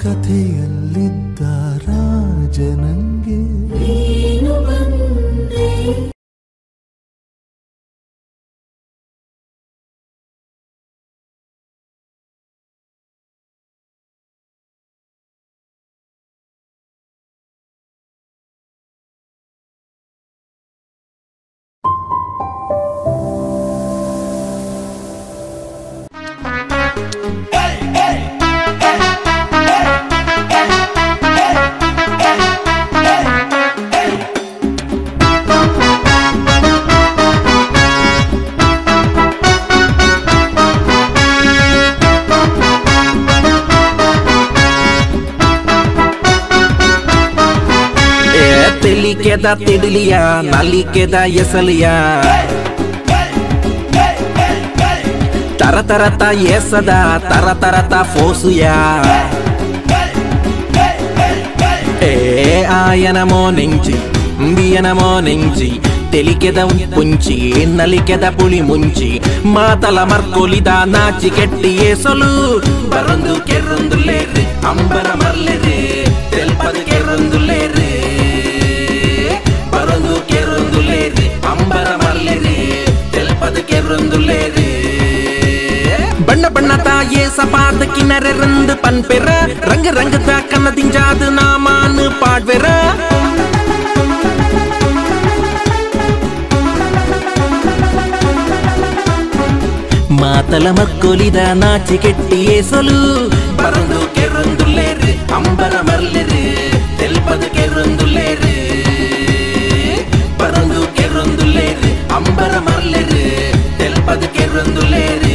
ಕಥೆಯಲ್ಲಿದ್ದ ರಾಜನಂಗೆ ನೀನು ಬಂದೆ. ತೆಲಿಕೆದ ತಿಡಲಿಯ ನಲಿಕೆದ ಎಸಲಿಯ ತರತರತ ಎಸದ ತರತರತ ಫೋಸುಯ ఆయనమో నెంచి బియనమో నెంచి తెలికెద పుంచి నలికెద పులి ముంచి మాతల మర్కొలిద నాచి కెట్టి ఏసలు బరందు కెర్రందులేరు అంబర మర్లెరు తెల్పదు కెర్రందులేరు బరందు కెర్రందులేరు అంబర మర్లెరు తెల్పదు కెర్రందులేరు ಬಣ್ಣ ಬಣ್ಣದ ಏಸಪಾದ ಕಿನರೆ ರಂದ್ ಪನ್ಪೆರ ರಂಗ ರಂಗದ ಕನ್ನದಿಂಜಾದ ನಾಮಾನ್ ಪಾಡ್ವೆರ ಮಾತಲ ಮರ್ಕೊಲಿದ ನಾಚಿ ಕೆಟ್ಟಿ ಏಸಲು ಬರಂದು ಕೆರ್ರಂದುಲ್ಲೇರು ಅಂಬರ ಮರ್ಲೆರು ತೆಲ್ಪದು ಕೆರ್ರಂದುಲ್ಲೇರು ಬರಂದು ಕೆರ್ರಂದುಲ್ಲೇರು ಅಂಬರ ಮರ್ಲೆರು ತೆಲ್ಪದು ಕೆರ್ರಂದುಲ್ಲೇರು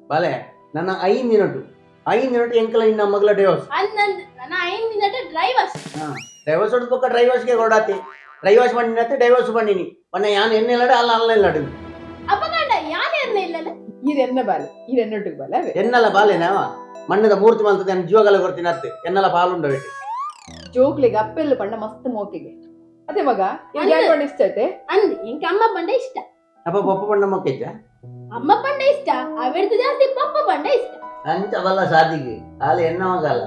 ಬಾಲೆ ನನ್ನ 5 ಮಿನಿಟ್ ಎಂಕಲ ಇನ್ನ ಮಗಳ ಡ್ರೈವರ್ಸ್ ನನ್ನ 5 ಮಿನಿಟ್ ಡ್ರೈವರ್ಸ್ ಡ್ರೈವರ್ಸ್ ಹೊಡ್ಬೇಕು ಡ್ರೈವರ್ಸ್ಗೆ ಕೊಡಾತಿ ಡ್ರೈವರ್ಸ್ பண்ணினது ಡ್ರೈವರ್ಸ್ பண்ணிನಿ ಪನ್ನ ಯಾನ್ ಎಣ್ಣೆ ಇಲ್ಲಡ ಅಲ್ಲ ಇಲ್ಲಡ ಅಪಗಂಡ ಯಾನ್ ಎಣ್ಣೆ ಇಲ್ಲಲ್ಲ ಇದೆನ್ನ ಬಾಲೆ ಇದೆನ್ನೊಟ್ಟಿಗೆ ಬಾಲೆ ಎನ್ನಲ್ಲ ಬಾಲೆನಾ ಮಣ್ಣದ ಮೂರ್ತಿ ಮಂತದ ನಾನು ಜೀವಗಲ ಕೊಡ್ತೀನಿ ಅತ್ತೆ ಎನ್ನಲ್ಲ ಪಾಲುಂಡ ಬೇಟಿ ಜೋಕ್ಲಿಗೆ ಅಪ್ಪೆಲ್ಲ ಪಣ್ಣ ಮಸ್ತ್ ಮೋಕೆಗೆ ಅದೇ ಮಗ ಯಾರು ಪಣ್ಣ ಇಷ್ಟ ಐತೆ ಅಂದ್ ಇಂಕ ಅಮ್ಮ ಪಂಡ ಇಷ್ಟ ಅಪ್ಪ ಪಪ್ಪ ಪಣ್ಣ ಮೊಕ್ಕೆಜ್ಜ ಅಮ್ಮ ಪಂಡ ಇಷ್ಟ ಅವೆಡ್ದು ಜಾಸ್ತಿ ಪಪ್ಪ ಪಂಡ ಇಷ್ಟ ಅಂಚವಲ್ಲ ಸಾದಿಗೆ ಆಲೆ ಎನ್ನ ಮಗಲ್ಲ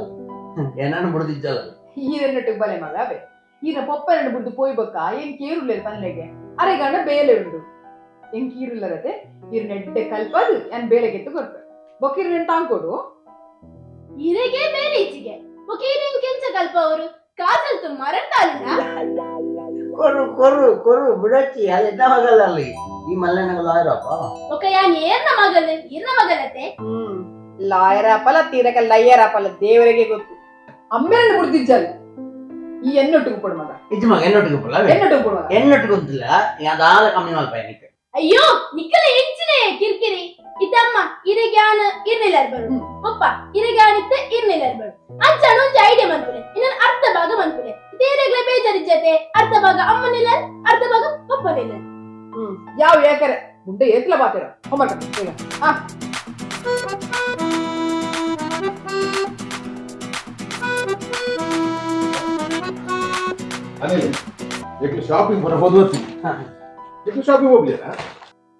ಏನನ್ನು ಬಿಡುದಿದ್ದಲ್ಲ ಈರೆನ್ನೊಟ್ಟಿಗೆ ಬಾಲೆ ಮಗ ಅವೇ ಈರ ಪಪ್ಪನನ್ನು ಬಿಡ್ದು ಪೋಯ್ಬಕ್ಕ ಏನ್ ಕೇರುಲ್ಲ ಪಲ್ಲೆಗೆ ಅರೆಗಣ್ಣ ಬೇಲೆ ಉಂಡು ಏನ್ ಕೀರುಲ್ಲರತೆ ಈರ್ ನೆಡ್ಡೆ ಕಲ್ಪದು ಏನ್ ಬೇಳೆಗೆತ್ತು ಕೊಡ್ತಾರೆ ಬೊಕ್ಕಿರ್ ನೆನ್ ತಾಂಕೊಡು ಇರೆಗೆ ಬೇರೆ ಈಚೆಗೆ ಬೊಕ್ಕಿರ್ ಕೆಂಚ ಕಲ್ಪ ಅವರು ಕಾಸಲ್ತು ಮರಟಾಲಿನ ಕೊರು ಬಿಡಚ್ಚಿ ಅದು ಎನ್ನ ಮಗಲ್ಲ ಅಲ್ಲಿ ಈ ಮಲ್ಲನಗಲ್ಲ ಆಯ್ರಪ್ಪ ಒಕ್ಕ ಯಾನ್ ಏರ್ನ ಮಗಲ್ ಇರ್ನ ಮಗಲತೆ ಲಾಯರ್ ಅಪ್ಪಲ್ಲ ತೀರಕ ಲಯ್ಯರ್ ಅಪ್ಪಲ್ಲ ದೇವರಿಗೆ ಗೊತ್ತು ಅಮ್ಮೆರನ್ನು ಬಿಡ್ತಿಜ್ಜಲ್ಲ ಈ ಎನ್ನೊಟ್ಟಿಗೆ ಕೊಡು ಮಗ ಇದು ಮಗ ಎನ್ನೊಟ್ಟಿಗೆ ಎನ್ನೊಟ್ಟಿಗೆ ಕೊಡು ಮಗ ಎನ್ನೊಟ್ಟಿಗೆ ಗೊತ್ತಿಲ್ಲ ಅದಾಲ ಕಮ್ಮಿ ಮಲ್ಪ ನಿಕ್ಕೆ ಅಯ್ಯೋ ನಿಕ್ಕಲ ಹೆಚ್ಚಿನೇ ಕಿರಿಕಿರಿ ಇದಮ್ಮ ಇರೆಗ್ಯಾನ ಇರ್ನಿಲ್ಲರ್ ಬರು ಪಪ್ಪ ಇರೆಗ್ಯಾನ ಇತ್ತ ಇರ್ನಿಲ್ಲರ್ ಬರು ಅಂಚನ ಒಂಜಿ ಐಡಿಯಾ ಮನ್ಪುಲೆ ಇನ್ನೊಂದು ಅರ್ಧ ಭಾಗ ಮನ್ಪುಲೆ ಇದೇರೆಗ್ಲೆ ಬೇಜಾರಿಜ್ಜತೆ ಅರ್ಧ ಭಾಗ ಅಮ್ಮನಿಲ್ಲ ಅರ್ಧ ಭಾಗ ಪಪ್ಪನಿಲ್ಲ ಯಾವ ಯಾಕರೆ ಮುಂದೆ ಏಕ್ಲ ಬಾತಿರ ಹೋಮರ್ಕ ಈಗ ಆ ಅನಿಲ್ ಏಕ್ಲ ಶಾಪಿಂಗ್ ಬರಬಹುದು ಏಕ್ಲ ಶಾಪಿಂಗ್ ಹೋಗ್ಲಿಲ್ಲ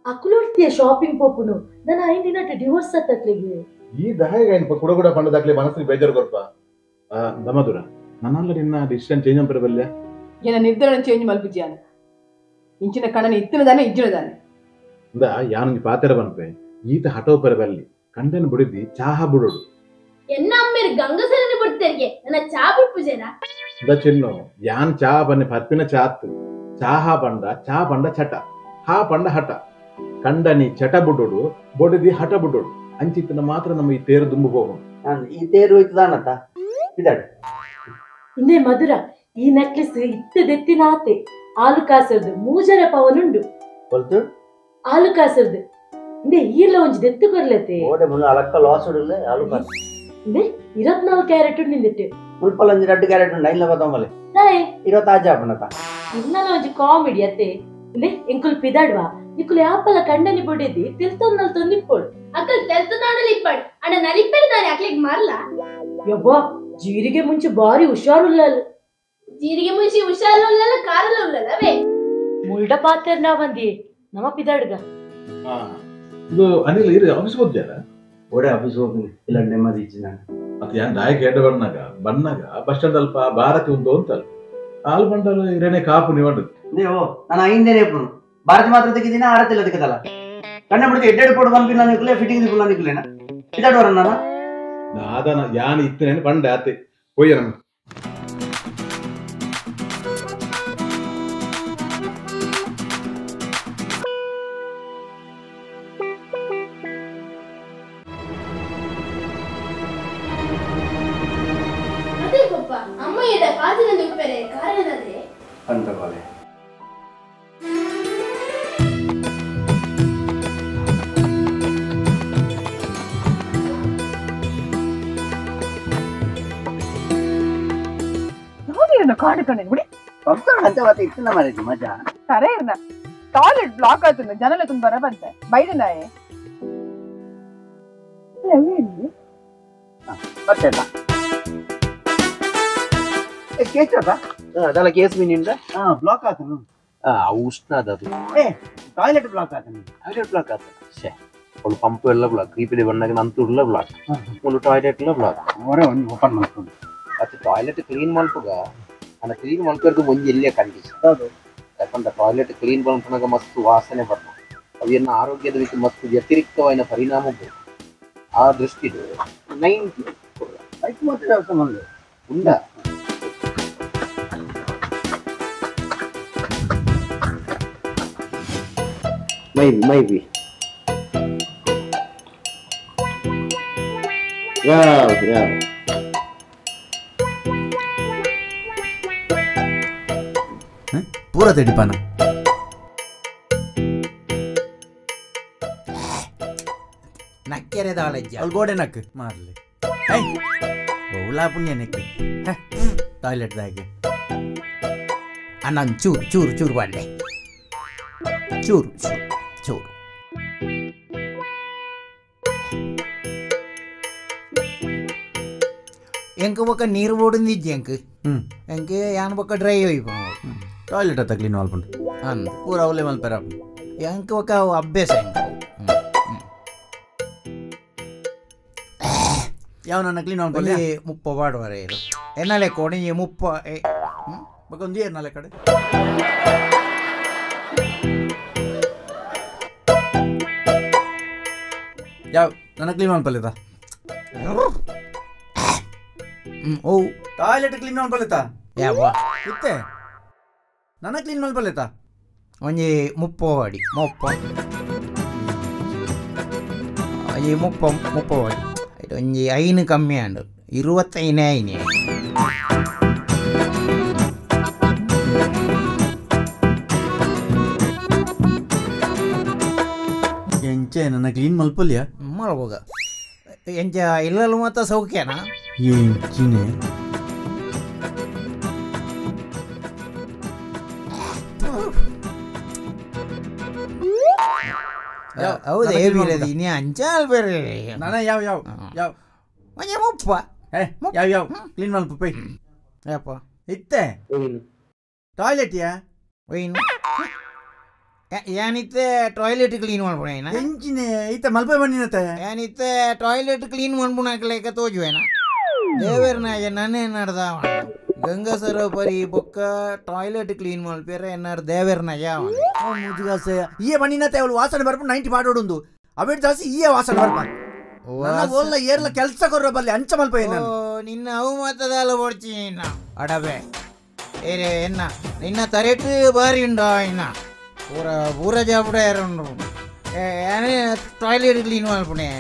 ಅಕುಲೋರ್ತಿಯ ಶಾಪಿಂಗ್ ಪೋಪುನು ನನ್ನ 5 ದಿನ ಡಿವೋರ್ಸ್ ತಕ್ಲಿಗೆ ಈ ದಹಾಯಿಗ ಏನಪ್ಪ ಕುಡಗುಡ ಪಂಡದಾಗ್ಲಿ ಮನಸ್ಸಿಗೆ ಬೇಜಾರು ಕೊಡ್ಪ ದಮದುರ ನನ್ನಲ್ಲ ನಿನ್ನ ಡಿಸಿಷನ್ ಚೇಂಜ್ ಅಂಪಿರಬಲ್ಯ ಏನ ನಿರ್ಧಾರ ಚೇಂಜ್ ಮಲ್ಪಿಜಿಯಾನ ಇಂಚಿನ ಕಣ್ಣನ ಇತ್ತಿನದಾನೆ ಇಜ್ಜಿನದಾನೆ ಇಂದ ಯಾನು ಪಾತೆರ ಬನ್ಪೆ ಈತ ಹಟೋಪರ ಬಲ್ಲಿ ಕಂಡನ ಬಿಡಿದಿ ಚಾಹ ಬಿಡೋಡು ಎನ್ನ ಅಮ್ಮೇರು ಗಂಗಸರನ್ನು ಬಿಡ್ತೇರಿಗೆ ನನ್ನ ಚಾ ಬಿಪ್ಪುಜೇನ ಇಂದ ಚಿನ್ನು ಯಾನ್ ಚಾ ಬನ್ನಿ ಪರ್ಪಿನ ಚಾತ್ ಚಾಹ ಪಂಡ ಚಟ ಹಾ ಪಂಡ ಹಠ ಕಂಡನಿ ಚಟ ಬಿಡೋಡು ಬೊಡಿದಿ ಹಠ ಬಿಡೋಡು ಅಂಚಿತ್ತನ ಮಾತ್ರ ನಮ್ಮ ಈ ತೇರು ದುಂಬು ಹೋಗೋಣ ಈ ತೇರು ಹೋಯ್ತದಾನತ್ತ ಇದಾಡು ಇನ್ನೇ ಮಧುರ ಈ ನೆಕ್ಲೆಸ್ ಇತ್ತದೆತ್ತಿನ ಆತೆ ಆಲು ಕಾಸರ್ದು ಮೂಜರ ಪವನುಂಡು ಕೊಲ್ತು ಆಲು ಕಾಸರ್ದು ಇಂದೆ ಈರ್ಲ ಒಂಜಿ ದೆತ್ತು ಕೊರ್ಲತೆ ಓಡೆ ಮುನ್ನ ಅಲಕ್ಕ ಲಾಸ್ ಉಡಲೆ ಆಲು ಕಾಸು ಇಂದೆ 24 ಕ್ಯಾರೆಟ್ ನಿಂದಿಟ್ಟು ಮುಲ್ಪಲ್ ಒಂಜಿ 2 ಕ್ಯಾರೆಟ್ ಉಂಡ ಇಲ್ಲ ಬತ್ತಂಬಲೆ ತಾಯ್ 25 ಆಪನತ ಇನ್ನಲ ಒಂಜಿ ಕಾಮಿಡಿ ಅತ್ತೆ ಇಂದೆ ಎಂಕುಲ್ ಪಿದಾಡ್ವಾ ಇಕುಲ್ ಯಾಪಲ ಕಂಡನಿ ಬೊಡೆದಿ ತಿಲ್ತೊಂದಲ್ ತೊಂದಿಪ್ಪೋಡು ಅಕ್ಕಲ್ ತೆಲ್ತನಾಡಲಿ ಇಪ್ಪಡ್ ಅಣ್ಣ ನಲಿಪ್ಪೆಡು ದಾನೆ ಅಕ್ಲಿಗೆ ಮಾರ್ಲ ಯವ್ವ ಜೀರಿಗೆ ಮುಂಚೆ ಬಾರಿ ಹುಷಾರುಲ್ಲಲ್ ಜೀರಿಗೆ ಮುಂಚೆ ಹುಷಾರಲ್ಲ ಕಾರಲ್ಲ ಉಳ್ಳಲ್ಲವೇ ಮುಲ್ಡ ಪಾತ್ರ ನಾ ಬಂದಿ ನಮ್ಮ ಪಿದಾಡ್ಗ ಇದು ಅನಿಲ್ ಇರಿ ಆಫೀಸ್ ಹೋಗ್ಯಾರ ಓಡೆ ಆಫೀಸ್ ಹೋಗ್ತೀನಿ ಇಲ್ಲ ನೆಮ್ಮದಿ ಇಚ್ಚಿ ನಾನು ಮತ್ತೆ ಯಾನ್ ದಾಯಕ ಎಡ್ಡ ಬಣ್ಣಗ ಬಸ್ ಸ್ಟ್ಯಾಂಡ್ ಅಲ್ಪ ಭಾರತಿ ಉಂಟು ಅಂತಲ್ಲ ಆಲ್ ಬಂಡಲು ಇರೇನೆ ಕಾಪು ನಿವಂಡು ನೀವು ನಾನು ಐಂದೇನೆ ಪುನು ಭಾರತ ಮಾತ್ರ ತೆಗಿದಿನ ಆರತಿಲ್ಲ ತೆಗೆದಲ್ಲ ಕಣ್ಣ ಬಿಡ್ತಿ ಎಡ್ಡೆಡ್ ಪೋಡು ಬಂಪಿಲ್ಲ ನಿಕ್ಲೆ ಫಿಟ್ಟಿಂಗ್ ದಿಕ್ಕುಲ್ಲ ನಿಕ್ಲೇನ ಇದಾಡೋರ ನಾನು ದಾದನ ಯಾನ್ ಇತ್ತೇನೆ ಬಂಡೆ ಆತೆ ಹೋಯ್ಯ ನಮ್ಗೆ ಅದೇ ಪಪ್ಪ ಅಮ್ಮ ಎಡ ಕಾಜಿನ ನಿಪ್ಪರೆ ಕಾರಣದೇ ಅಂತ ಬಾಲೆ ಕಾಡುಕಣೆ ಬಿಡಿ ಅಂತ ಮತ್ತೆ ಇತ್ತಿನ ಮಾರೈತಿ ಮಜಾ ಸರೇ ಇರ್ನ ಟಾಯ್ಲೆಟ್ ಬ್ಲಾಕ್ ಆಯ್ತು ಜನಲ ತುಂಬ ಬಂತೆ ಬೈದನಾಯೆ ಮತ್ತೆ ಕೇಸ್ ಅದಲ್ಲ ಕೇಸ್ ಮೀನಿಂದ ಬ್ಲಾಕ್ ಆತನು ಉಷ್ಣ ಅದದು ಟಾಯ್ಲೆಟ್ ಬ್ಲಾಕ್ ಆತನು ಟಾಯ್ಲೆಟ್ ಬ್ಲಾಕ್ ಆತ ಶೇ ಒಂದು ಪಂಪ್ ಎಲ್ಲ ಬ್ಲಾಕ್ ಕ್ರೀಪಿದೆ ಬಣ್ಣಗೆ ನಂತುರ್ಲ ಬ್ಲಾಕ್ ಒಂದು ಟಾಯ್ಲೆಟ್ ಎಲ್ಲ ಬ್ಲಾಕ್ ಅವರೇ ಒಂದು ಓಪನ್ ಮಾಡ್ಕೊಂಡು ಮತ್ತೆ ಟಾಯ್ಲೆಟ್ ಕ್ಲೀನ್ ಮಲ್ಪುಗ ಅನ್ನ ಕ್ಲೀನ್ ಮಲ್ಪರ್ದು ಒಂಜಿ ಎಲ್ಲೇ ಕಂಡೀಷನ್ ಹೌದು ಯಾಕಂದ್ರೆ ಟಾಯ್ಲೆಟ್ ಕ್ಲೀನ್ ಮಲ್ಪನಾಗ ಮಸ್ತ್ ವಾಸನೆ ಬರ್ತದೆ ಅವೇನ ಆರೋಗ್ಯದ ರೀತಿ ಮಸ್ತ್ ವ್ಯತಿರಿಕ್ತವಾದ ಪರಿಣಾಮ ಬೇಕು ಆ ದೃಷ್ಟಿದು 90 ಐದು ಮತ್ತೆ ವ್ಯವಸ್ಥೆ ಬಂದು ಉಂಡ maybe yeah ಪೂರ ತೆಡಿಪಾನ ನಕ್ಕೆರೆ ದಾಳಜ್ಜ ಅಲ್ಲಿ ಗೋಡೆ ನಕ್ ಮಾರ್ಲಿ ಬಹುಲಾ ಪುಣ್ಯ ನೆಕ್ಕೆ ಟಾಯ್ಲೆಟ್ದಾಗೆ ಅನ್ನ ಚೂರು ಚೂರು ಚೂರು ಬಾಂಡೆ ಚೂರು ಚೂರು ಚೂರು ಎಂಕ ಬೊಕ್ಕ ನೀರು ಬೋಡಿಂದಿಜ್ಜಿ ಎಂಕ್ ಎಂಕ ಯಾನ್ ಬೊಕ್ಕ ಡ್ರೈ ಹೋಯ್ಪ ಟಾಯ್ಲೆಟ್ ಅತ್ತ ಕ್ಲೀನ್ ಮಾಡ್ಕೊಂಡು ಅಂದ್ ಪೂರ ಅವಲೆ ಮಲ್ಪರ ಎಂಕ ಬೊಕ್ಕ ಅವು ಅಭ್ಯಾಸ ಎಂಕ ಯಾವ ನನ್ನ ಕ್ಲೀನ್ ಮಾಡ್ಕೊಳ್ಳಿ ಮುಪ್ಪ ಬಾಡುವರ ಇರು ಎನ್ನಲೆ ಕೊಡಿ ಮುಪ್ಪ ಬೊಕ್ಕ ಒಂದು ಏರ್ನಲೆ ಕಡೆ ಯಾವ ನನ್ನ ಕ್ಲೀನ್ ಮಾಡ್ಕೊಳ್ಳಿದ ಓ ಟಾಯ್ಲೆಟ್ ಕ್ಲೀನ್ ಮಾಡ್ಕೊಳ್ಳಿತ ಯಾವ ಇತ್ತೆ ನನ್ನ ಕ್ಲೀನ್ ಮಾಡ್ಕೊಳ್ಳಿತ ಒಂಜಿ ಮುಪ್ಪವಾಡಿ ಈ ಮುಪ್ಪವಾಡಿ ಒಂಜಿ ಐನು ಕಮ್ಮಿ ಅಂಡು 25 ಐನೆ ಎಂಚೆ ನನ್ನ ಕ್ಲೀನ್ ಮಲ್ಪಲ್ಯ ಮಾಡ್ಬೋಗ ಎಂಚ ಇಲ್ಲಲು ಮಾತ್ರ ಸೌಖ್ಯನಾ ಎಂಚಿನೇ ಹೌದು ಹೇಳಿ ನೀ ಅಂಚಾಲ್ ಬೇರೆ ನಾನು ಯಾವ ಒಂಜೆ ಮುಪ್ಪ ಯಾವ ಕ್ಲೀನ್ ಮಲ್ಪ ಪೈ ಯಪ್ಪ ಇತ್ತೆ ಟಾಯ್ಲೆಟ್ ಒಯ್ನು ಏನಿತ್ತೆ ಟಾಯ್ಲೆಟ್ ಕ್ಲೀನ್ ಮಾಡ್ಬೋಣ ಎಂಚಿನ ಇತ್ತ ಮಲ್ಪ ಬಣ್ಣಿನತ್ತೆ ಏನಿತ್ತೆ ಟಾಯ್ಲೆಟ್ ಕ್ಲೀನ್ ಮಾಡ್ಬೋಣಕ್ಕೆ ತೋಜುವೇನ ದೇವೇರ್ನ ನಾನೇ ನಡ್ದ ಗಂಗಸರ ಪರಿ ಬೊಕ್ಕ ಟಾಯ್ಲೆಟ್ ಕ್ಲೀನ್ ಮಲ್ಪೇರ ಎನ್ನಾರು ದೇವೇರ್ನ ಯಾವ ಮುಜುಗಾಸ ಈ ಬಣ್ಣಿನತ್ತೆ ಅವಳು ವಾಸನೆ ಬರ್ಬೋದು 90 ಪಾಡೋಡು ಅವೇಟ್ ಜಾಸ್ತಿ ಈ ವಾಸನೆ ಬರ್ಬೋದು ಏರ್ಲ ಕೆಲ್ಸ ಕೊರ ಬಲ್ಲಿ ಅಂಚ ಮಲ್ಪ ನಿನ್ನ ಅವು ಮಾತದಲ್ಲ ಓಡ್ಚಿ ಇನ್ನ ಅಡಬೆ ಏರೇ ಎನ್ನ ನಿನ್ನ ತರೇಟು ಬಾರಿ ಉಂಡಾ ಇನ್ನ ಪೂರ ಜಾಬುಡ ಯಾರು ಟಾಯ್ಲೆಟ್ ಕ್ಲೀನ್ ಮಾಡ್ಬಿಣೆ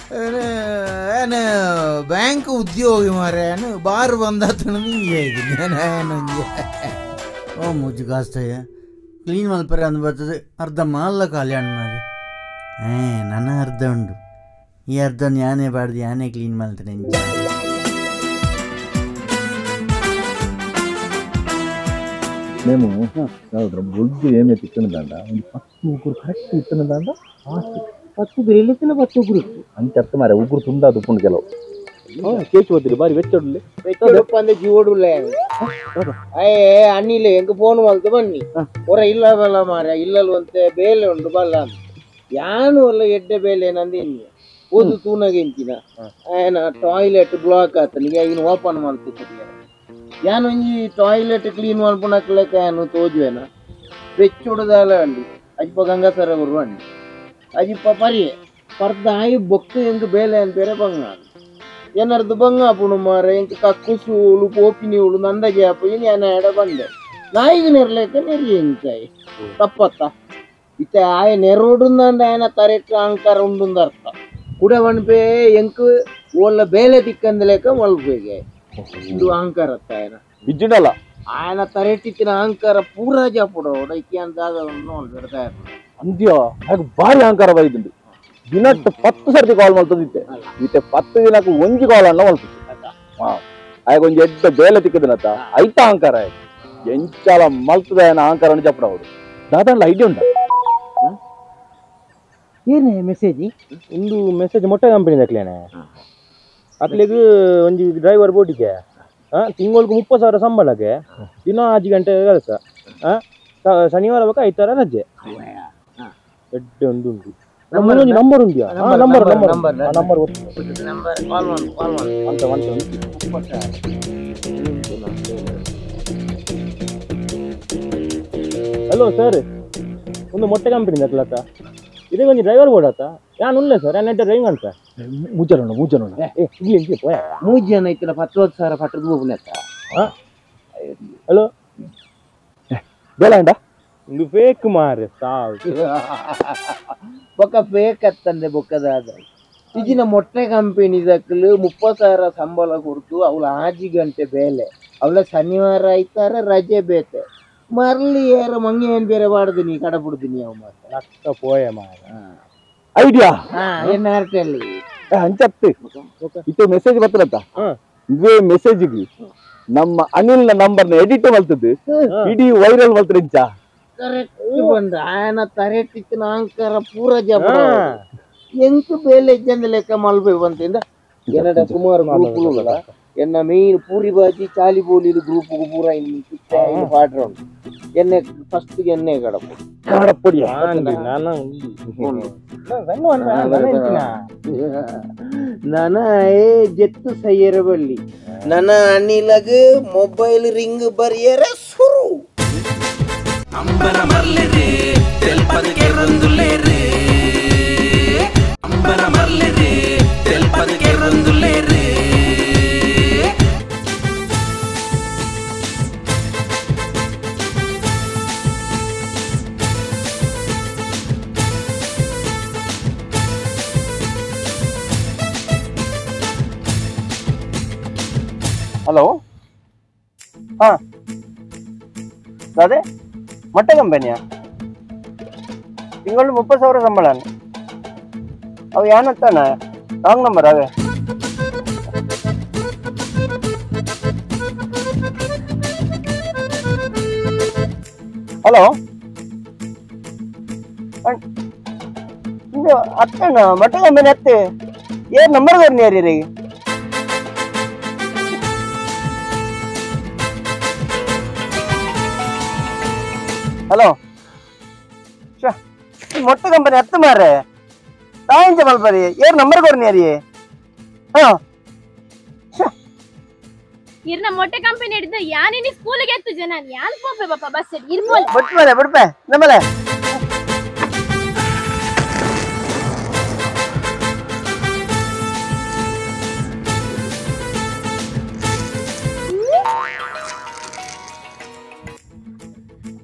ಏನು ಬ್ಯಾಂಕ್ ಉದ್ಯೋಗಿ ಮಾರೆ ಏನು ಬಾರ್ ಬಂದತನ ನಿಂಗೆ ಓ ಮುಜ್ಜು ಕಾಸ್ತಯ್ಯ ಕ್ಲೀನ್ ಮಲ್ಪರೆ ಅಂದು ಬರ್ತದೆ ಅರ್ಧ ಮಾಲ್ಲ ಕಲ್ಯಾಣ ಮಾಡಿ ನನ್ನ ಅರ್ಧ ಉಂಡು ಈ ಅರ್ಧ ಯಾನೇ ಬಾಡ್ದು ಯಾನೇ ಕ್ಲೀನ್ ಮಾಡ್ತೇನೆ మేము బొడ్డు ఏమే తిట్టనదండ పత్తు ఉగురు కరెక్ట్ ఇత్తనదండ పత్తు ಬೆಳಿಲಿಕ್ಕಿನ ಪತ್ತು ಉಗುರು ಅಂತ ಅರ್ಥ ಮಾರೆ ಉಗುರು ತುಂಬಾ ದುಪ್ಪುಂಡು ಕೆಲವು ಕೇಚು ಹೋದ್ರಿ ಬಾರಿ ವೆಚ್ಚೊಡ್ಲೆ ಅಂದೆ ಜೀವಡುಲ್ಲ ಅಯ್ಯೇ ಅಣ್ಣಿಲ್ಲ ಎಂಕ ಫೋನ್ ಮಲ್ತು ಬನ್ನಿ ಹೊರ ಇಲ್ಲ ಬಲ್ಲ ಮಾರ ಇಲ್ಲಲ್ವಂತೆ ಬೇಲೆ ಉಂಟು ಬಲ್ಲ ಅಂತ ಯಾನು ಅಲ್ಲ ಎಡ್ಡೆ ಬೇಲೆ ನಂದಿನಿ ಓದು ತೂನಾಗೆ ಇಂಚಿನ ಆಯ್ನ ಟಾಯ್ಲೆಟ್ ಬ್ಲಾಕ್ ಆತನಿಗೆ ಇನ್ನು ಓಪನ್ ಮಾಡ್ತಿರ್ತಾರೆ ಯಾನು ಒಂಜಿ ಟಾಯ್ಲೆಟ್ ಕ್ಲೀನ್ ಮಾಡ್ಕೊಳಕ್ಲೆಕ್ಕ ಏನು ತೋಜುವೇನ ಬೆಚ್ಚುಡದಾಲ ಅಂಡಿ ಅಜ್ಪ ಗಂಗಾಸರ ಬರುವ ಅಂಡಿ ಅಜಿಪ್ಪ ಪರಿಯೆ ಪರ್ದ ಆಯಿ ಬೊಕ್ಕ ಎಂಕ್ ಬೇಲೆ ಅಂತೇರೆ ಬಂಗ ಏನರ್ದು ಬಂಗ ಪುಣು ಮಾರ ಎಂಕ್ ಕಕ್ಕುಸೂಳು ಪೋಪಿನಿಯುಳು ನಂದಗೆ ಅಪ್ಪ ಇನ್ನು ಏನ ಎಡ ಬಂದೆ ನಾಯಿಗೆ ನೆರ್ಲೇಕ ನೆರಿ ಎಂಕಾಯಿ ತಪ್ಪತ್ತ ಇತ್ತೆ ಆಯ ನೆರೋಡುಂದಂಡ ಆಯನ ತರೆಟ್ ಅಂಕಾರ ಉಂಡುಂದ ಅರ್ಥ ಕೂಡ ಒಣಪೆ ಎಂಕ್ ಒಳ್ಳೆ ಬೇಲೆ ತಿಕ್ಕಂದಲೇಕ ಮಲ್ಪೇಗೆ ಇದು ಅಹಂಕಾರ ಆಯನ ಬಿಜ್ಜಿಡಲ್ಲ ఆయన తరెట్టిచ్చిన అహంకార పూరా చెప్పడు ఇಕ್ಕೆ ಅಂತ ಬಿಡ್ತಾ ಅಂದ್ಯ ಹಾಗೆ ಭಾರಿ ಅಹಂಕಾರ ಬೈದಂಡು ದಿನಕ್ಕೆ 10 ಸರ್ತಿ ಕಾಲ್ ಮಾಡ್ತದಿತ್ತೆ ಇತ್ತೆ 10 ದಿನಕ್ಕೆ ಒಂಜಿ ಕಾಲ್ ಅನ್ನ ಮಲ್ತದೆ ಹಾಗೆ ಒಂಜಿ ಎಡ್ಡ ಬೇಲೆ ತಿಕ್ಕದನತ್ತ ಐತ ಅಹಂಕಾರ ಎಂಚಾಲ ಮಲ್ತದ ಅಹಂಕಾರ ಅಂತ చెప్పಡ ಅವರು ದಾದಲ್ಲ ಐಡಿಯಾ ಉಂಟ ಏನೇ ಮೆಸೇಜ್ ಇಂದು ಮೆಸೇಜ್ ಮೊಟ್ಟೆ ಕಂಪನಿ ದಕ್ಲೇನೆ ಅತ್ಲೆಗ್ ಒಂಜಿ ಡ್ರೈವರ್ ಬೋಟಿಗೆ ತಿಂಗಳಿಗೆ 30,000 ಸಂಬಳಕ್ಕೆ ದಿನ 5 ಗಂಟೆ ಕೆಲಸ ಶನಿವಾರ ಬೇಕಾ 5 ತರ ರಜೆ ಎಡ್ಡೆ ಉಂಟು ನಂಬರ್ ಉಂಟಾ ನಂಬರ್ ಹಲೋ ಸರ್ ಒಂದು ಮೊಟ್ಟೆ ಕಂಪನಿ ದಕ್ಲತ್ತ ಇದೇ ಒಂದು ಡ್ರೈವರ್ ಬೋಡತ್ತ ಯಾನು ಉಳ್ಳೆ ಸರ್ ನಾನು ಡ್ರೈವಿಂಗ್ ಅಂತ ಮೂಜನ ಇಲ್ಲಿ ಪೋಯ 3 ಜನ ಐತಿನ 10,000 ಪಟ್ಟದ ಹೋಗ್ಲತ್ತ ಹಲೋ ಬೇಡ ಅಂಡ ಇದು ಫೇಕ್ ಮಾರೆ ಸಾವು ಬೊಕ್ಕ ಫೇಕ್ ಅತ್ತಂದೆ ಬೊಕ್ಕದಾದ ಈಗಿನ ಮೊಟ್ಟೆ ಕಂಪನಿ ದಕ್ಕಲು 30,000 ಸಂಬಳ ಕೊಡ್ತು ಅವಳ 5 ಗಂಟೆ ಬೇಲೆ ಅವಳ ಶನಿವಾರ ಐತಾರ ರಜೆ ಬೇತೆ ಮರ್ಲಿ ಏರ ಮಂಗೆ ಏನ್ ಬೇರೆ ಬಾಡ್ದು ನೀ ಕಡಬಿಡ್ತೀನಿ ಅವ ಲಕ್ಕ ಪೋಯ ಮಾರ ಐಡಿಯಾ ಏನ್ ಅರ್ಥಲ್ಲಿ ಅಂಚತ್ತು ಇತ್ತೆ ಮೆಸೇಜ್ ಬರ್ತದತ್ತ ಇದೇ ಮೆಸೇಜ್ಗೆ ನಮ್ಮ ಅನಿಲ್ನ ನಂಬರ್ನ ಎಡಿಟ್ ಮಲ್ತದ್ದು ಇಡೀ ವೈರಲ್ ಮಲ್ತದ ಇಂಚ ಕರೆಕ್ಟ್ ಬಂದ ಆಯನ ತರೆಟ್ಟಿನ ಅಹಂಕಾರ ಪೂರ ಜಪ ಎಂಟು ಬೇಲೆ ಇದ್ದಂದ ಲೆಕ್ಕ ಮಲ್ಬೆ ಬಂತಿಂದ ಏನಡ ಸುಮಾರು ಗ್ರೂಪ್ ಎನ್ನ ಮೀನ್ ಪೂರಿ ಬಾಜಿ ಚಾಲಿ ಬೋಲಿಲು ಗ್ರೂಪ್ ಪೂರ ಇನ್ನು ಪಾಡ್ರ ಉಂಟು ಎಣ್ಣೆ ಫಸ್ಟ್ ಎಣ್ಣೆ ಕಾಡಪೊಡಿ ನನ ಜೆತ್ತು ಸಯ್ಯರ ಬಳ್ಳಿ ನನ್ನ ಅಣ್ಣಿಲಗ ಮೊಬೈಲ್ ರಿಂಗ್ ಬರಿಯರ ಸುರು ಅಂಬರ ಮರ್ಲೆರೆ ತೆಲ್ಪದಕ್ಕೆ ರಂದುಲೇರೆ ಅಂಬರ ಮರ್ಲೆರೆ ತೆಲ್ಪದಕ್ಕೆ ರಂದುಲೇರೆ ಹಲೋ ಅದೇ ಮೊಟ್ಟೆ ಕಂಪನಿಯಾ ತಿಂಗಳು 30,000 ಸಂಬಳ ಅವು ಏನಂತಾನ ರಾಂಗ್ ನಂಬರ್ ಅವೇ ಹಲೋ ಇದು ಅತ್ತಣ್ಣ ಮೊಟ್ಟೆ ಕಂಪನಿ ಅತ್ತೆ ಏನ್ ನಂಬರ್ ಬರ್ನಿಯಾರಿ ಹಲೋ ಮೊಟ್ಟೆ ಕಂಪನಿ ಹತ್ತು ಮಾರೆ ತಾಯಿಂಚ ಮಲ್ಪರಿ ಏರ್ ನಂಬರ್ ಕೊರ್ನಿಯಾರಿ ಇರ್ನ ಮೊಟ್ಟೆ ಕಂಪನಿ ಹಿಡಿದು ಯಾನಿನಿ ಸ್ಕೂಲಿಗೆ ಎತ್ತು ಜನ ಯಾನ್ ಪೋಪೆ ಬಾಪ ಬಸ್ ಇರ್ಬೋಲ್ ಬಿಡ್ಪೆ ನಮ್ಮಲೆ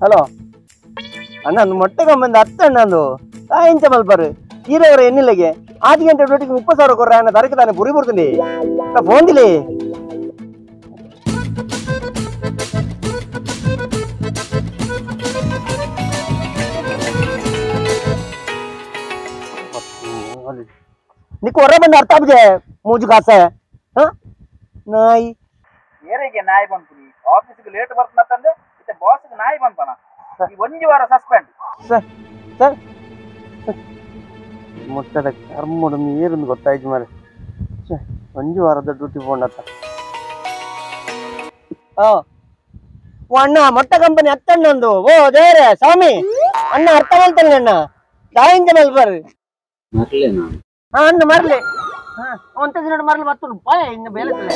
ಹಲೋ ಅಣ್ಣ ಮೊಟ್ಟೆ ಕಂಬಂದು 10 ಅಣ್ಣಂದು ತಾಯಿಂಚ ಮಲ್ಪರು ಈರವರ ಎನ್ನಿಲ್ಲಗೆ 8 ಗಂಟೆ ಡ್ಯೂಟಿಗೆ 30,000 ಕೊಡ್ರೆ ಅನ್ನ ತರಕ್ಕೆ ತಾನೆ ಪುರಿ ಬರ್ತೀನಿ ಫೋನ್ ದಿಲಿ నీకు ಹೊರ ಬಂದು ಅರ್ಥ ಆಗಿದೆ ಮೂಜು ಕಾಸ ನಾಯಿ ಏರಿಗೆ ನಾಯಿ ಬಂತು ಆಫೀಸ್ಗೆ ಲೇಟ್ ಬರ್ತಂದ್ರೆ ಮತ್ತೆ ಬಾಸ್ಗೆ ನಾಯಿ ಬಂತಾನ ಈ 1 ವಾರ ಸಸ್ಪೆಂಡ್ ಸರ್ ಸರ್ ಮೊಟ್ಟದ ಕರ್ಮಡು ನೀರೊಂದು ಗೊತ್ತಾಯ್ತು ಮಾರೆ 1 ವಾರದ ಡ್ಯೂಟಿ ಹೋಗತ್ತ ಅಣ್ಣ ಮೊಟ್ಟ ಕಂಪನಿ ಹತ್ತಣ್ಣಂದು ಓ ದೇವ್ರೆ ಸ್ವಾಮಿ ಅಣ್ಣ ಅರ್ಥ ಮಾಡ್ತಾನೆ ಅಣ್ಣ ದಾಯಿಂದ ಮಲ್ಬಾರ್ರಿ ಅಣ್ಣ ಮರ್ಲಿ ಒಂತ ದಿನ ಮರಲಿ ಬರ್ತುಂಡು ಪಾಯ ಇನ್ನು ಬೇಲತ್ತಿಲ್ಲ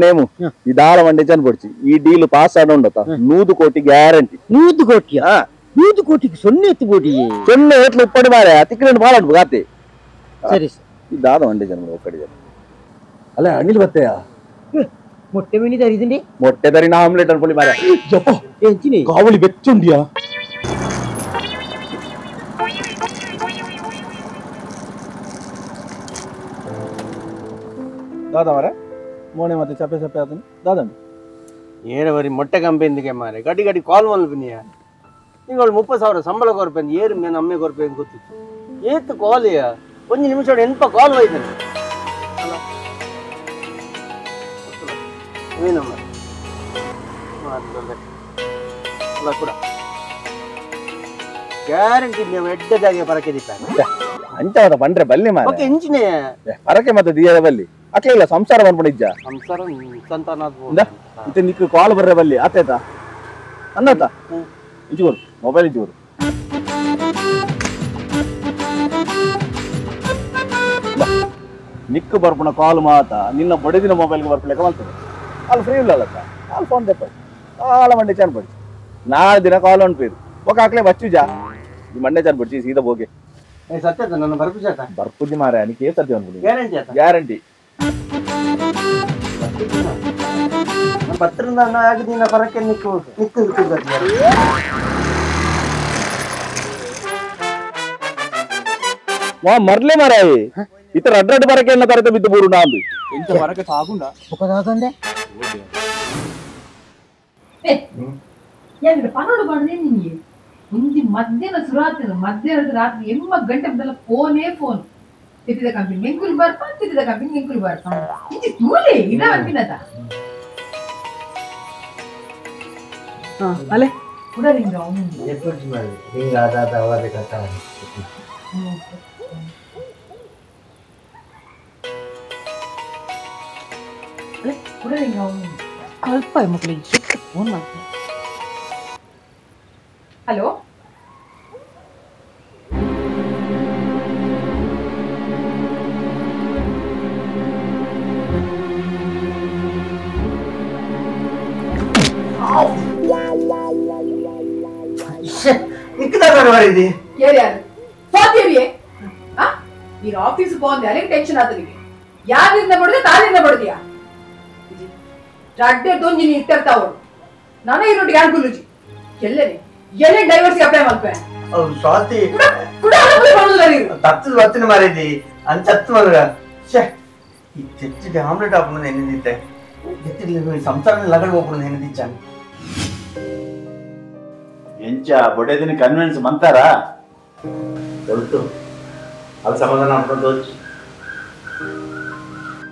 ನೇಮು ಈ ದಾಳ ಮಂಡೆ ಚನ್ಪಡ್ಚಿ ಈ ಡೀಲ್ ಪಾಸ್ ಆಡೋಂಡತ 100 ಕೋಟಿ ಗ್ಯಾರಂಟಿ 100 ಕೋಟಿಯಾ 100 ಕೋಟಿಗೆ 0 ಎತ್ತು ಕೋಟಿ 0 ಎತ್ತು ಉಪ್ಪಡಿ ಮಾರೆ ತಿಕ್ಕಂಡು ಬಾಳಂಡು ಗಾತೆ ಸರಿ ಈ ದಾಳ ಮಂಡೆ ಜನ ಒಕ್ಕಡಿ ಅಲ್ಲ ಅನಿಲ್ ಬತ್ತೆಯ ಮೊಟ್ಟೆ ಮೀನಿ ತರಿದಿಂಡಿ ಮೊಟ್ಟೆ ತರಿನ ಆಮ್ಲೆಟ್ ಅನ್ಕೊಳ್ಳಿ ಮಾರೆ ಎಂಚಿನಿ ಕಾವಳಿ ಬೆಚ್ಚುಂಡಿಯಾ ದಾದಾ ಮಾರೆ ಮೋನೆ ಮತ್ತೆ ಚಪ್ಪೆ ಚಪ್ಪೆ ಆತನು ದಾದಂಡು ಏನ ಬರಿ ಮೊಟ್ಟೆ ಕಂಪೆನಿಗೆ ಮಾರೆ ಗಡಿ ಗಡಿ ಕಾಲ್ ಮಲ್ಪಿನಿಯ ನೀವು 30,000 ಸಂಬಳ ಕೊರ್ಪೆಂದು ಏರು ಮೇನು ಅಮ್ಮೆ ಕೊರ್ಪೆಂದು ಗೊತ್ತಿತ್ತು ಏತು ಕಾಲಿಯ 1 ನಿಮಿಷ ಎಂಪ ಕಾಲ್ ಹೋಯ್ತಾನೆ ಏನಮ್ಮ ಅಲ್ಲ ಕೂಡ ಗ್ಯಾರಂಟಿ ನೀವು ಎಡ್ಡದಾಗೆ ಪರಕೆ ದಿಪ್ಪಾನೆ ಅಂಚವರ ಬಂದ್ರೆ ಬಲ್ಲಿ ಮಾರೆ ಓಕೆ ಇಂಚಿನೇ ಪರಕೆ ಮತ್ತೆ ದಿಯದ ಬಲ್ಲಿ ಅಕ್ಲೆಲ್ಲ ಸಂಸಾರ ಬಂದ್ಬಿಡಿಜ್ಜ ಸಂಸಾರ ಸಂತಾನ ಮತ್ತೆ ನಿಕ್ಕು ಕಾಲ್ ಬರ್ರೆ ಬಲ್ಲಿ ಆತೇತಾ ಅನ್ನತ ಇಜೂರು ಮೊಬೈಲ್ ಇಜೂರು ನಿಕ್ಕು ಬರ್ಪುಣ ಕಾಲ್ ಮಾತ ನಿನ್ನ ಬಡದಿನ ಮೊಬೈಲ್ಗೆ ಬರ್ಪಲೆಕ್ಕ ಮಾಡ್ತದೆ ಅಲ್ಲಿ ಫ್ರೀ ಇಲ್ಲ ಕಾಲ್ ಫೋನ್ ತೆಪ್ಪ ಕಾಲ ಮಂಡೆ ಚಾನ್ ಪಡಿಸಿ ನಾಳೆ ದಿನ ಕಾಲ್ ಉಂಟು ಒಕ್ಕ ಹಾಕ್ಲೆ ಬಚ್ಚುಜಾ ಈ ಮಂಡೆ ಚಾನ್ ಪಡಿಸಿ ಸೀದಾ ಹೋಗಿ ಸತ್ಯ ನನ್ನ ಬರ್ಪುಜಾತ ಬರ್ಪುಜಿ ಮಾರ ನೀ ಸರ್ತಿ ಅನ್ಬಿಡಿ ಗ್ಯಾರಂಟಿ ಆತ ಗ್ಯಾರಂಟಿ ಪತ್ರದ ಆಗದಿನ ಪರಕ್ಕೆ ನಿಕ್ಕು ನಿಕ್ಕು ಮರ್ಲೆ ಮಾರಾಯಿ ಇತರ ಅಡ್ಡಡ್ಡ ಬರಕೆ ಎನ್ನ ತರತೆ ಬಿದ್ದು ಬೂರು ನಾಂದು ಎಂತ ಬರಕೆ ಸಾಗುಂಡ ಒಕ್ಕದಾಗಂದೆ ಯಾರು ಪನ್ನೊಂದು ಬಂದ್ರೆ ನಿನಗೆ ಮುಂಜಿ ಮಧ್ಯಾಹ್ನ ಸುರಾತ್ರಿ ಮಧ್ಯಾಹ್ನದ ರಾತ್ರಿ 8 ಗಂಟೆ ಮೊದಲ ಫೋನೇ ಫೋನ್ ತಿಟ್ಟಿದ ಕಂಪನಿ ಮೆಂಕುಲ್ ಬರ್ಪ ತಿಟ್ಟಿದ ಕಂಪನಿ ಮೆಂಕುಲ್ ಬರ್ಪ ಇದು ತೂಲೆ ಇದ ಅಂತಿನತ ಅಲೆ ಕೂಡ ರಿಂಗ ಅವನು ಎಪ್ಪುಜಿ ಮಾಡಿ ಹಿಂಗ ಆದ ಅವರೇ ಕಟ್ಟ ಅಲೆ ಕೂಡ ರಿಂಗ ಅವನು ಕಲ್ಪ ಮಕ್ಕಳಿಗೆ ಫೋನ್ ಮಾಡ್ತೀನಿ ಹಲೋ ಯಾರು ಸೋತಿಯವಿಯೇ ನೀನು ಆಫೀಸ್ ಹೋದ್ರೆ ಅಲ್ಲಿಗೆ ಟೆನ್ಷನ್ ಆತನಿಗೆ ಯಾರಿಂದ ಬಡದೆ ತಾರಿಂದ ಬಡದಿಯಾ ರಡ್ಡೆ ತೊಂಜಿ ನೀ ಇಟ್ಟಿರ್ತಾವಳು ನಾನೇ ಇರೋಟಿಗೆ ಯಾರು ಗುರುಜಿ ಎಲ್ಲೇ ಡೈವರ್ಸ್ಗೆ ಅಪ್ಲೈ ಮಾಡ್ಪೆ ಸ್ವಾತಿ ಕೂಡ ಮಾಡೋದಿಲ್ಲ ನೀನು ತತ್ತದ ಬತ್ತಿನ ಮಾರಿದಿ ಅಂಚತ್ತು ಮಗ ಈ ತೆಚ್ಚಿಗೆ ಆಮ್ಲೆಟ್ ಹಾಕೊಂಡು ನೆನೆದಿದ್ದೆ ಎತ್ತಿರ್ಲಿ ಸಂಸಾರ ಲಗಡ್ ಹೋಗ್ಕೊಂಡು ನೆನೆದಿಚ್ಚಾನೆ ಎಂಚ ಬೊಡೆದಿನ ಕನ್ವಿನ್ಸ್ ಮಂತಾರ ದೊಡ್ಡ ಅಲ್ಲಿ ಸಮಾಧಾನ ಮಾಡ್ಕೊಂಡು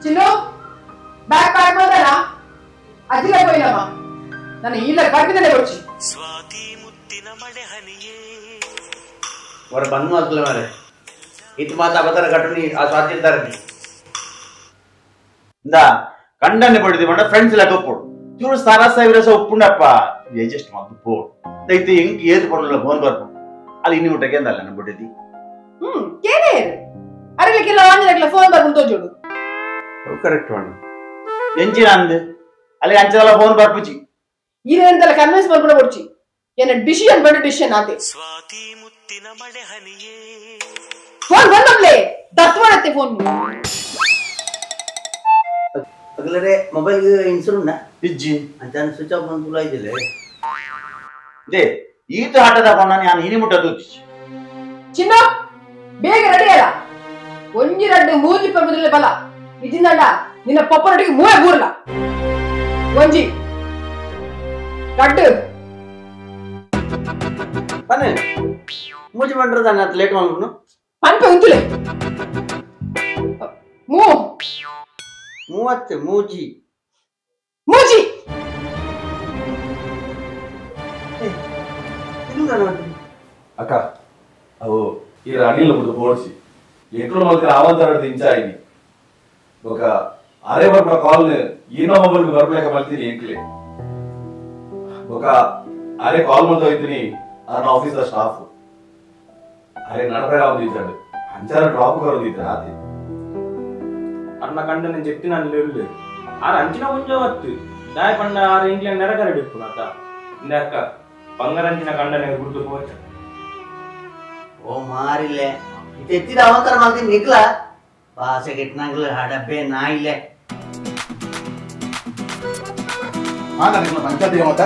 ಚಿನ್ನು ಬ್ಯಾಗ್ ಪ್ಯಾಕ್ ಮಾಡ್ದಾರ ಅದಿಲ್ಲ ಹೋಯ್ಲಮ್ಮ ನಾನು ಇಲ್ಲ ಬರ್ತಿದ್ದೇನೆ ಕೊಡ್ಚಿ ಅವ್ರ ಬಂದು ಹಾಕ್ಲ ಮಾರೆ ಇತ್ತು ಮಾತಾ ಬತ್ತಾರ ಕಟ್ಟುನಿ ಆ ಸ್ವಾತಿ ಇದ್ದಾರೆ ಇಂದ ಕಂಡನ್ನೆ ಪಡಿದಿ ಮಾಡ ಫ್ರೆಂಡ್ಸ್ ಎಲ್ಲ ಒಪ್ಪೋಡು ಚೂರು ಸರಸ ವಿರಸ ಒಪ್ಪುಂಡಪ್ಪ ಎಜೆಸ್ಟ್ ಮಾತು ಪೋಡು ದೈತೆ ಹೆಂಗ್ ಏದು ಪಡಲ್ಲ ಫೋನ್ ಬರ್ಪು ಅಲ್ಲಿ ಇನ್ನು ಊಟಕ್ಕೆ ಅಂದಲ್ಲ ನನ್ನ ಬಿಟ್ಟಿದ್ದಿ ಕೇಳೇ ಅರಲಿಕ್ಕೆಲ್ಲ ಆಂಜನಕ್ಕೆಲ್ಲ ಫೋನ್ ಬರ್ಕೊಂಡು ತೋಜೋಡು ಕರೆಕ್ಟ್ ಮಾಡು ಎಂಚಿನ ಅಂದು ಅಲ್ಲಿ ಅಂಚದಲ್ಲ ಫೋನ್ ಬರ್ಪುಚಿ ಈರೆಂತೆಲ್ಲ ಕನ್ವಿನ್ಸ್ ಮಾಡ್ಕೊಂಡು ಕೊಡ್ಚಿ ಏನ ಡಿಸಿಷನ್ ಬಡ ಡಿಸಿಷನ್ ಆತೆ ಫೋನ್ ಬಂದಪ್ಲೆ ದತ್ ಮಾಡತ್ತೆ ಫೋನ್ ಅಗಲರೆ ಮೊಬೈಲ್ ಇನ್ಸೂರೆನ್ಸ್ ಇಜ್ಜಿ ಅಂತ ಸ್ವಿಚ್ ಆಫ್ ಬಂದು ಇದಿಲ್ಲ ದೇ ಈತ ಆಟದ ಕೊಂಡ ನಾನು ಇನಿ ಮುಟ್ಟದು ಚಿನ್ನ ಬೇಗ ರೆಡಿ ಅಲ್ಲ ಒಂಜಿ ರಡ್ಡು ಮೂಜಿ ಪರ್ಬದಿಲ್ಲ ಬಲ ಇಜಿಂದಣ್ಣ ನಿನ್ನ ಪಪ್ಪರೊಟ್ಟಿಗೆ ಮೂಳೆ ಬೂರಲ್ಲ ಒಂಜಿ ರಡ್ಡು ಬನ್ನಿ ಮೂಜಿ ಬಂಡ್ರದಾನೆ ಅದು ಲೇಟ್ ಮಾಡ್ಬಿಡ್ನು ಪಂಪೆ ಉಂತುಲೆ ಮೂವತ್ತು ಮೂಜಿ ಮೂಜಿ ಅಕ್ಕ ಅವು ಈ ಅನಿಲ್ ಬಿಟ್ಟು ಓಡಿಸಿ ఎక్కడ మనకి రావాలని ఇంచాయి ఒక అరే వర్మ కాల్ ఈనో మొబైల్ వర్మలేక మల్తిని ఎంక్లే ఒక అరే కాల్ మొదలు అయితేని ఆ ఆఫీస్ స్టాఫ్ అరే నడపడా ఉందించాడు అంచార డ్రాప్ కరు దిద్దా అది అన్న కండ నేను చెప్తున్నాను లేదు ఆ అంచనా కొంచెం వత్తు దాయి పండ ఆరు ఇంట్లో నెరకరడిప్పునాత ఇందాక పంగరంచిన కండ నేను గుర్తుపోవచ్చు ಓ ಮಾರಿಲ್ಲೆ ಎತ್ತಿದ ಅವಂತರ ಮಾಡ್ತೀನಿ ನಿಕ್ಲ ಭಾಷೆ ಗಿಟ್ನಾಗ್ಲ ಹಡಬ್ಬೆ ನಾ ಇಲ್ಲೇ ಪಂಚಾಯತಿಗೆ ಮತ್ತ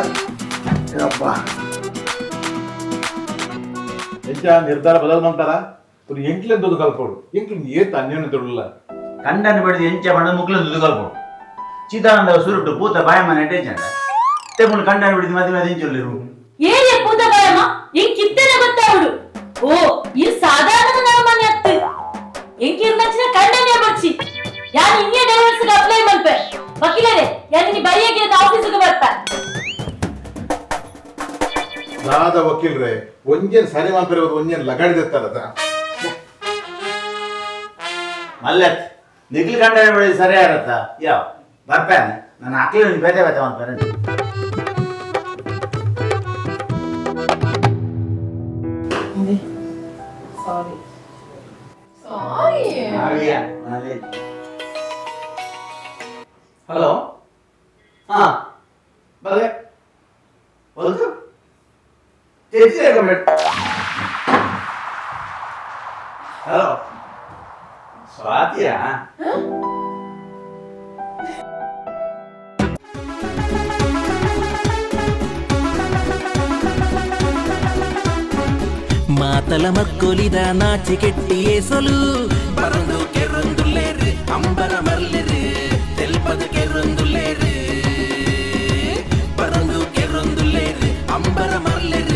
ಎಂಚ ನಿರ್ಧಾರ ಬದಲು ಮಾಡ್ತಾರ ಒಂದು ಎಂಟ್ಲೆ ದುಡ್ಡು ಕಲ್ಪೋಡು ಎಂಟ್ಲು ಏತ್ ಅನ್ಯೋನ್ಯ ದುಡ್ಡಲ್ಲ ಕಂಡನ್ನು ಬೆಳೆದು ಎಂಚ ಬಣ್ಣ ಮುಕ್ಳು ದುಡ್ಡು ಕಲ್ಪೋಡು ಚಿದಾನಂದ ಸುರುಟ್ಟು ಪೂತ ಬಾಯಮ್ಮ ನೆಟ್ಟೇಚಂಡ ತೆಪ್ಪು ಕಂಡನ್ನು ಬಿಡಿದು ಮದುವೆ ಅದಿಂಚೊಲ್ಲಿರು ಏರಿಯ ಪೂತ ಬಾಯಮ್ಮ ಹೆಂಗ್ ಕಿತ್ತನೆ ಗೊತ್ತಾವಡು ಓ ಈ ಸಾಧಾರಣ ನಮ್ಮನೆ ಅತ್ತು ಹೆಂಗ್ ಇರ್ನಚ್ಚಿನ ಕಂಡನೆ ಬರ್ಚಿ ಯಾರು ಇನ್ನೇ ಡೈವರ್ಸ್ಗೆ ಅಪ್ಲೈ ಮಲ್ಪೆ ವಕೀಲರೇ ಯಾರು ನೀ ಬೈಯಾಗಿ ಆಫೀಸಿಗೆ ಬರ್ತಾ ದಾದ ವಕೀಲ್ರೆ ಒಂಜೇನ್ ಸರಿ ಮಾಪಿರೋದು ಒಂಜೇನ್ ಲಗಾಡಿದೆತ್ತಾರದ ಮಲ್ಲತ್ ನಿಗ್ಲು ಕಂಡನ್ನು ಬೆಳೆದು ಸರಿ ಆಗತ್ತ ಯಾವ ಬರ್ಪೇನೆ ನಾನು ಅಕ್ಲಿ ಬೇತೆ ಬೇತೆ ಒಂದು ಪೇರೆಂಟ್ ಹಲೋ ಹಾ ಬಲೆ ಬಲ್ತು ತೆತ್ತಿರ ಕಮೆಂಟ್ ಹಲೋ ಸ್ವಾತಿಯಾ ಮಾತಲ ಮಕ್ಕೊಲಿದ ನಾಚಿಕೆಟ್ಟಿಯೇ ಸೊಲು ಪರಂದು ಕೆರೊಂದುಲ್ಲೇರು ಅಂಬರ ಮರ್ಲಿರು ತೆಲ್ಪದು ಕೆರೊಂದುಲ್ಲೇರು ಪರಂದು ಕೆರೊಂದುಲ್ಲೇರು ಅಂಬರ ಮರ್ಲಿರು